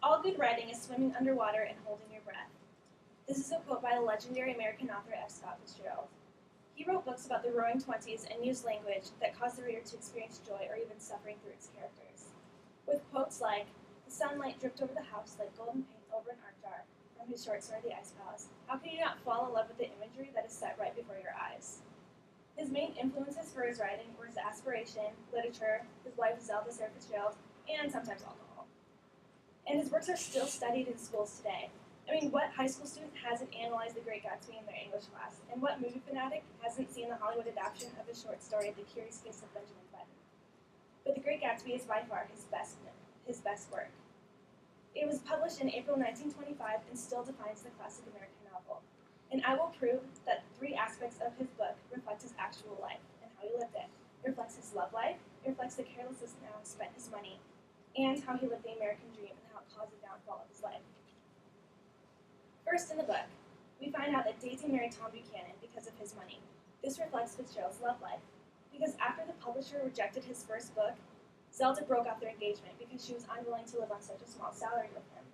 All good writing is swimming underwater and holding your breath. This is a quote by the legendary American author F. Scott Fitzgerald. He wrote books about the roaring twenties and used language that caused the reader to experience joy or even suffering through its characters. With quotes like, "The sunlight dripped over the house like golden paint over an art jar," from his short story The Ice Palace, how can you not fall in love with the imagery that is set right before your eyes? His main influences for his writing were his aspiration, literature, his wife Zelda Sarah Fitzgerald, and sometimes alcohol. And his works are still studied in schools today. I mean, what high school student hasn't analyzed The Great Gatsby in their English class? And what movie fanatic hasn't seen the Hollywood adaptation of his short story, The Curious Case of Benjamin Button? But The Great Gatsby is by far his best work. It was published in April 1925 and still defines the classic American novel. And I will prove that three aspects of his book reflect his actual life and how he lived it. It reflects his love life, it reflects the carelessness in how he spent his money, and how he lived the American dream and how it caused the downfall of his life. First in the book, we find out that Daisy married Tom Buchanan because of his money. This reflects Fitzgerald's love life, because after the publisher rejected his first book, Zelda broke off their engagement because she was unwilling to live on such a small salary with him.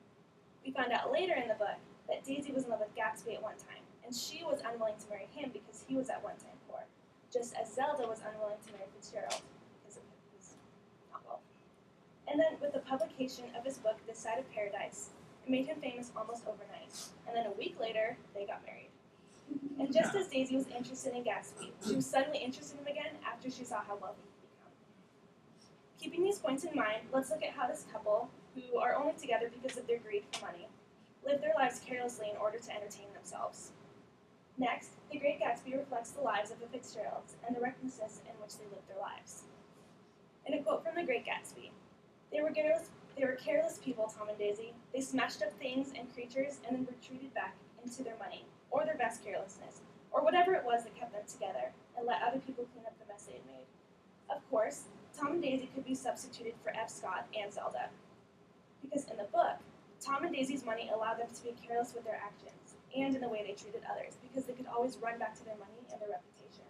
We find out later in the book that Daisy was in love with Gatsby at one time, and she was unwilling to marry him because he was at one time poor, just as Zelda was unwilling to marry Fitzgerald because of his not wealth. And then with the publication of his book, This Side of Paradise, it made him famous almost overnight, and then a week later, they got married. And just as Daisy was interested in Gatsby, she was suddenly interested in him again after she saw how wealthy he'd become. Keeping these points in mind, let's look at how this couple, who are only together because of their greed for money, live their lives carelessly in order to entertain themselves. Next, The Great Gatsby reflects the lives of the Fitzgeralds and the recklessness in which they lived their lives. In a quote from The Great Gatsby, they were careless people, Tom and Daisy. They smashed up things and creatures and then retreated back into their money, or their best carelessness, or whatever it was that kept them together, and let other people clean up the mess they had made. Of course, Tom and Daisy could be substituted for F. Scott and Zelda, because in the book, Tom and Daisy's money allowed them to be careless with their actions, and in the way they treated others, because they could always run back to their money and their reputation.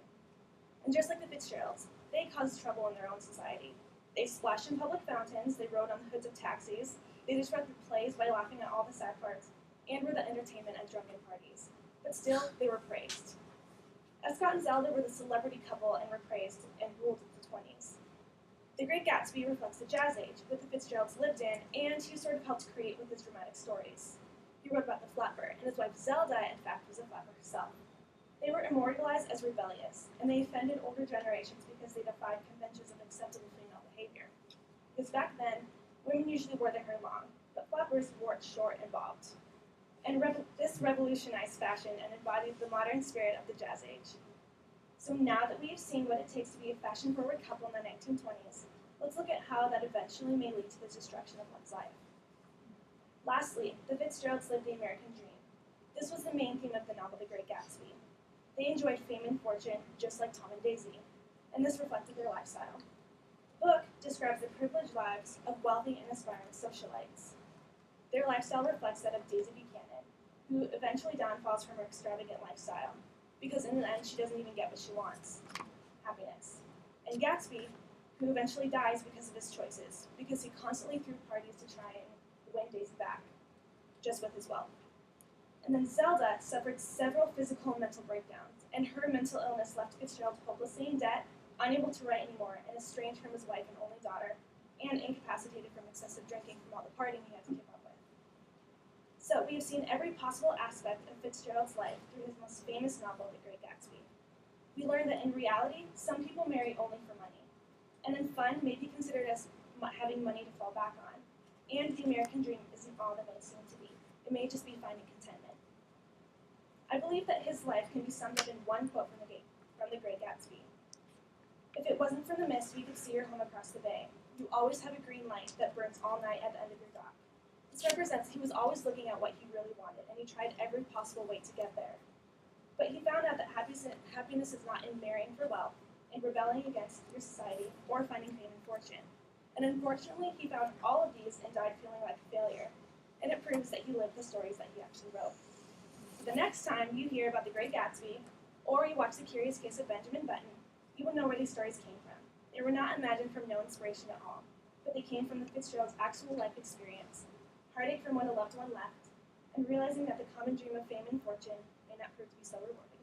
And just like the Fitzgeralds, they caused trouble in their own society. They splashed in public fountains, they rode on the hoods of taxis, they disrupted plays by laughing at all the sad parts, and were the entertainment at drunken parties. But still, they were praised. F. Scott and Zelda were the celebrity couple and were praised and ruled the 20s. The Great Gatsby reflects the Jazz Age, that the Fitzgeralds lived in, and he sort of helped create with his dramatic stories. He wrote about the flapper, and his wife Zelda, in fact, was a flapper herself. They were immortalized as rebellious, and they offended older generations because they defied conventions of acceptable female behavior. Because back then, women usually wore their hair long, but flappers wore it short and bobbed. And this revolutionized fashion and embodied the modern spirit of the Jazz Age. So now that we have seen what it takes to be a fashion-forward couple in the 1920s, let's look at how that eventually may lead to the destruction of one's life. Lastly, the Fitzgeralds lived the American dream. This was the main theme of the novel The Great Gatsby. They enjoyed fame and fortune, just like Tom and Daisy, and this reflected their lifestyle. The book describes the privileged lives of wealthy and aspiring socialites. Their lifestyle reflects that of Daisy Buchanan, who eventually downfalls from her extravagant lifestyle, because in the end she doesn't even get what she wants, happiness. And Gatsby, who eventually dies because of his choices, because he constantly threw parties to try and win Daisy back, just with his wealth. And then Zelda suffered several physical and mental breakdowns, and her mental illness left Fitzgerald hopelessly in debt, unable to write anymore, and estranged from his wife and only daughter, and incapacitated from excessive drinking from all the partying he had to keep up with. So we have seen every possible aspect of Fitzgerald's life through his most famous novel, The Great Gatsby. We learn that in reality, some people marry only for money, and then fun may be considered as having money to fall back on, and the American dream isn't all that it may seem to be. It may just be finding contentment. I believe that his life can be summed up in one quote from The Great Gatsby. "If it wasn't for the mist, we could see your home across the bay. You always have a green light that burns all night at the end of your dock." This represents he was always looking at what he really wanted, and he tried every possible way to get there. But he found out that happiness is not in marrying for wealth, in rebelling against your society, or finding fame and fortune. And unfortunately, he found all of these and died feeling like a failure, and it proves that he lived the stories that he actually wrote. The next time you hear about The Great Gatsby, or you watch The Curious Case of Benjamin Button, you will know where these stories came from. They were not imagined from no inspiration at all, but they came from the Fitzgerald's actual life experience, heartache from when a loved one left, and realizing that the common dream of fame and fortune may not prove to be so rewarding.